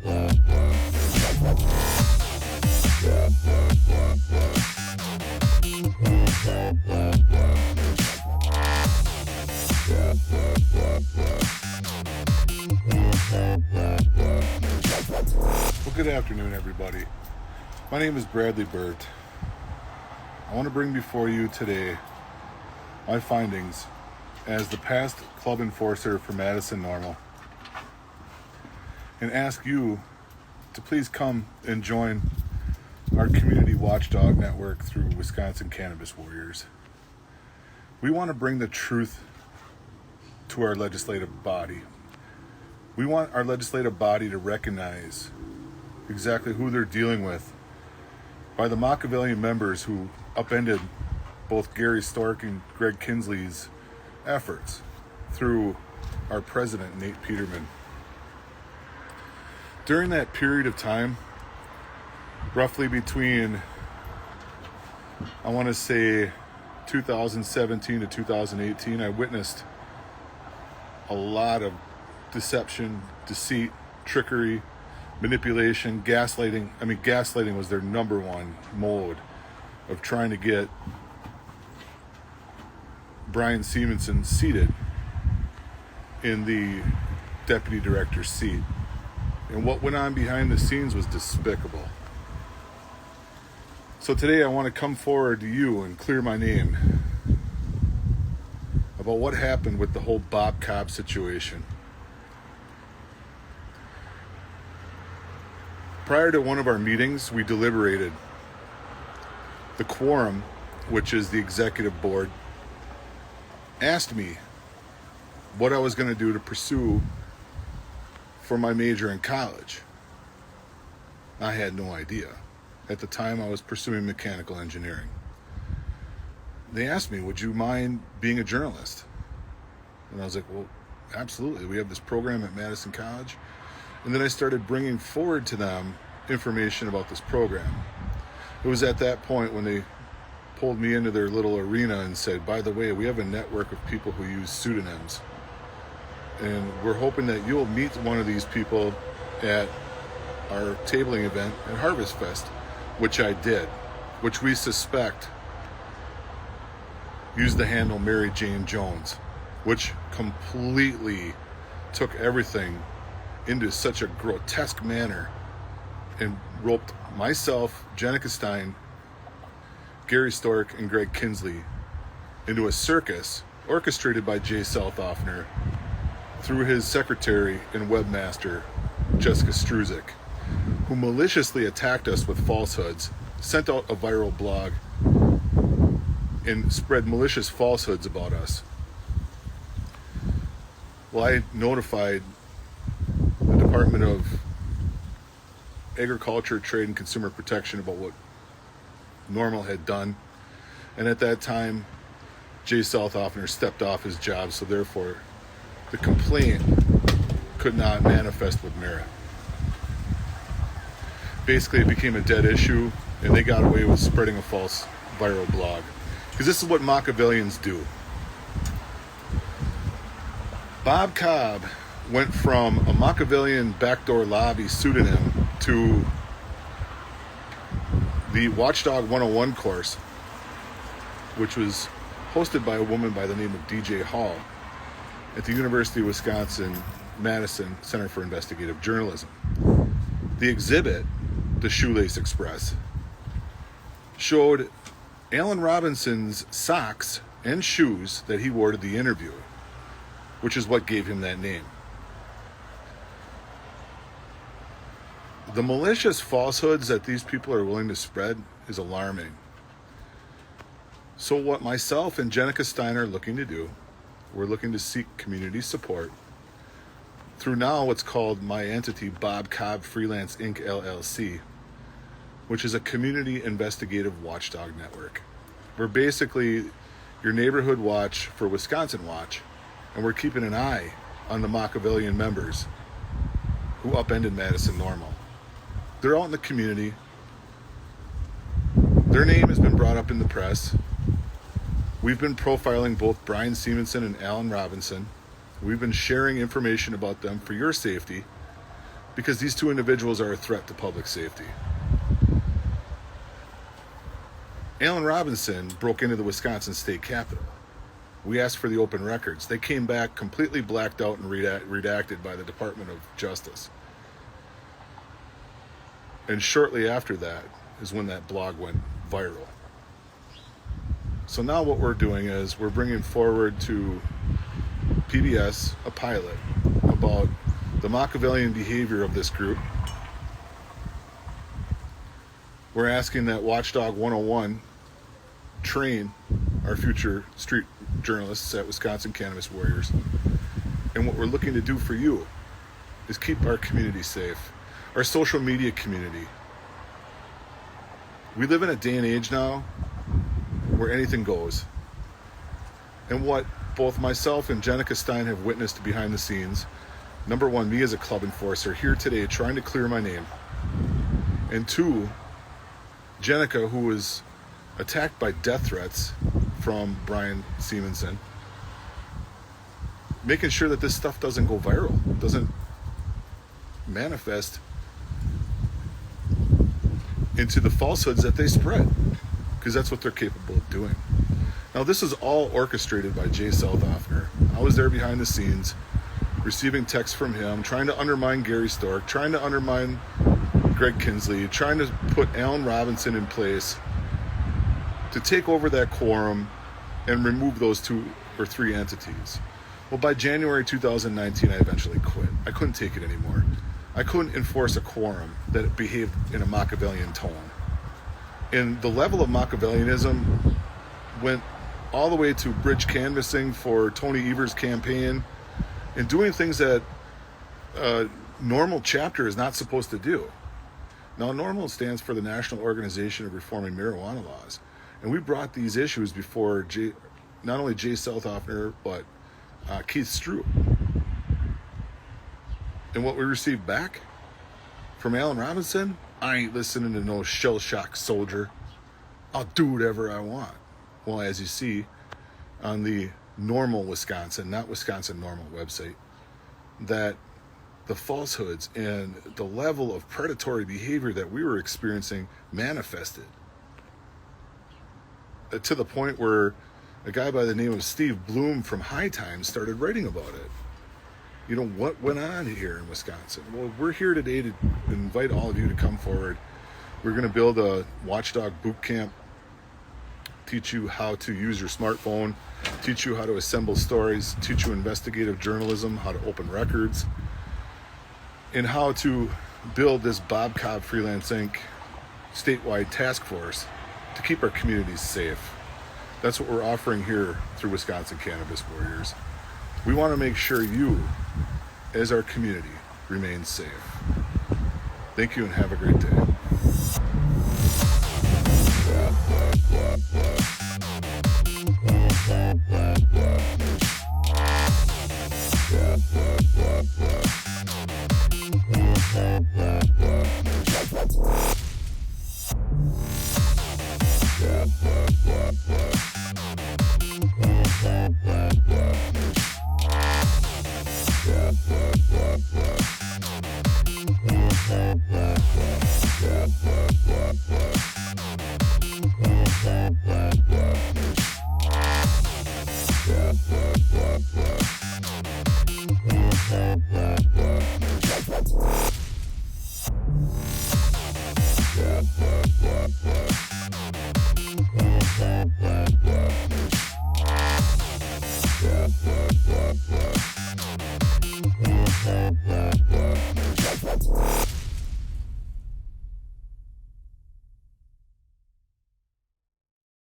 Well, good afternoon, everybody. My name is Bradley Burt. I want to bring before you today my findings as the past club enforcer for Madison NORML, and ask you to please come and join our community watchdog network through Wisconsin Cannabis Warriors. We want to bring the truth to our legislative body. We want our legislative body to recognize exactly who they're dealing with by the Machiavelian members who upended both Gary Stork and Greg Kinsley's efforts through our president, Nate Peterman. During that period of time, roughly between, I want to say, 2017 to 2018, I witnessed a lot of deception, deceit, trickery, manipulation, gaslighting. I mean, gaslighting was their number one mode of trying to get Brian Simonson seated in the deputy director's seat. And what went on behind the scenes was despicable. So today I want to come forward to you and clear my name about what happened with the whole Bob Cobb situation. Prior to one of our meetings, we deliberated. The quorum, which is the executive board, asked me what I was going to do to pursue for my major in college. I had no idea. At the time, I was pursuing mechanical engineering. They asked me, would you mind being a journalist? And I was like, well, absolutely. We have this program at Madison College. And then I started bringing forward to them information about this program. It was at that point when they pulled me into their little arena and said, by the way, we have a network of people who use pseudonyms. And we're hoping that you'll meet one of these people at our tabling event at Harvest Fest, which I did, which we suspect used the handle Mary Jane Jones, which completely took everything into such a grotesque manner and roped myself, Jenica Stein, Gary Stork, and Greg Kinsley into a circus orchestrated by Jay Southoffner through his secretary and webmaster, Jessica Struzik, who maliciously attacked us with falsehoods, sent out a viral blog, and spread malicious falsehoods about us. Well, I notified the Department of Agriculture, Trade, and Consumer Protection about what NORML had done. And at that time, Jay Southoffner stepped off his job, so therefore the complaint could not manifest with merit. Basically, it became a dead issue, and they got away with spreading a false viral blog. Because this is what Machiavelians do. Bob Cobb went from a Machiavelian backdoor lobby pseudonym to the Watchdog 101 course, which was hosted by a woman by the name of DJ Hall at the University of Wisconsin Madison Center for Investigative Journalism. The exhibit, the Shoelace Express, showed Alan Robinson's socks and shoes that he wore to the interview, which is what gave him that name. The malicious falsehoods that these people are willing to spread is alarming. So what myself and Jenica Stein are looking to do, we're looking to seek community support through now what's called my entity, Bob Cobb Freelance Inc. LLC, which is a community investigative watchdog network. We're basically your neighborhood watch for Wisconsin Watch, and we're keeping an eye on the Machiavelian members who upended Madison NORML. They're out in the community. Their name has been brought up in the press. We've been profiling both Brian Simonson and Alan Robinson. We've been sharing information about them for your safety because these two individuals are a threat to public safety. Allen Robinson broke into the Wisconsin State Capitol. We asked for the open records. They came back completely blacked out and redacted by the Department of Justice. And shortly after that is when that blog went viral. So now what we're doing is we're bringing forward to PBS a pilot about the Machiavelian behavior of this group. We're asking that Watchdog 101 train our future street journalists at Wisconsin Cannabis Warriors. And what we're looking to do for you is keep our community safe, our social media community. We live in a day and age now where anything goes. And what both myself and Jenica Stein have witnessed behind the scenes, number one, me as a club enforcer here today trying to clear my name. And two, Jenica, who was attacked by death threats from Brian Simonson, making sure that this stuff doesn't go viral, doesn't manifest into the falsehoods that they spread, because that's what they're capable of doing. Now, this is all orchestrated by Jay Southoffner. I was there behind the scenes, receiving texts from him, trying to undermine Gary Stork, trying to undermine Greg Kinsley, trying to put Allen Robinson in place to take over that quorum and remove those 2 or 3 entities. Well, by January 2019, I eventually quit. I couldn't take it anymore. I couldn't enforce a quorum that behaved in a Machiavellian tone. And the level of Machiavellianism went all the way to bridge canvassing for Tony Evers' campaign and doing things that a NORML chapter is not supposed to do. Now, NORML stands for the National Organization of Reforming Marijuana Laws. And we brought these issues before not only Jay Southoffner, but Keith Strew. And what we received back from Allen Robinson, I ain't listening to no shell-shocked soldier. I'll do whatever I want. Well, as you see on the NORML Wisconsin, not Wisconsin NORML website, that the falsehoods and the level of predatory behavior that we were experiencing manifested to the point where a guy by the name of Steve Bloom from High Times started writing about it. You know, what went on here in Wisconsin? Well, we're here today to invite all of you to come forward. We're going to build a Watchdog boot camp, teach you how to use your smartphone, teach you how to assemble stories, teach you investigative journalism, how to open records, and how to build this Bob Cobb Freelance Inc. statewide task force to keep our communities safe. That's what we're offering here through Wisconsin Cannabis Warriors. We want to make sure you, as our community, remain safe. Thank you and have a great day.